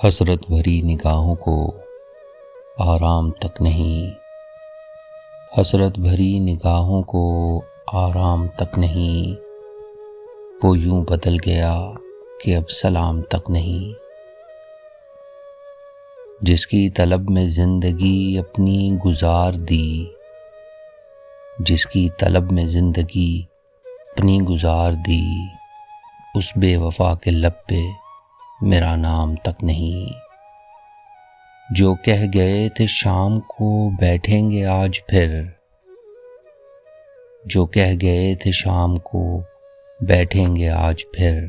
حسرت بھری نگاہوں کو آرام تک نہیں، حسرت بھری نگاہوں کو آرام تک نہیں، وہ یوں بدل گیا کہ اب سلام تک نہیں۔ جس کی طلب میں زندگی اپنی گزار دی، جس کی طلب میں زندگی اپنی گزار دی، اس بے وفا کے لب پہ میرا نام تک نہیں۔ جو کہہ گئے تھے شام کو بیٹھیں گے آج پھر، جو کہہ گئے تھے شام کو بیٹھیں گے آج پھر،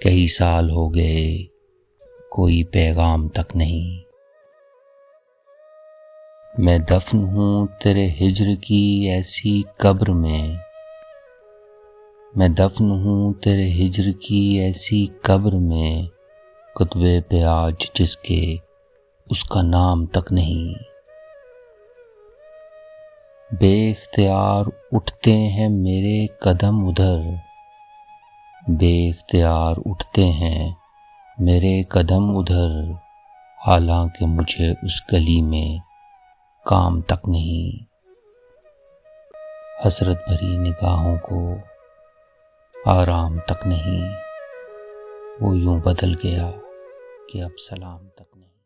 کئی سال ہو گئے کوئی پیغام تک نہیں۔ میں دفن ہوں تیرے ہجر کی ایسی قبر میں، میں دفن ہوں تیرے ہجر کی ایسی قبر میں، خطبے پہ آج جس کے اس کا نام تک نہیں۔ بے اختیار اٹھتے ہیں میرے قدم ادھر، بے اختیار اٹھتے ہیں میرے قدم ادھر، حالانکہ مجھے اس گلی میں کام تک نہیں۔ حسرت بھری نگاہوں کو آرام تک نہیں، وہ یوں بدل گیا کہ اب سلام تک نہیں۔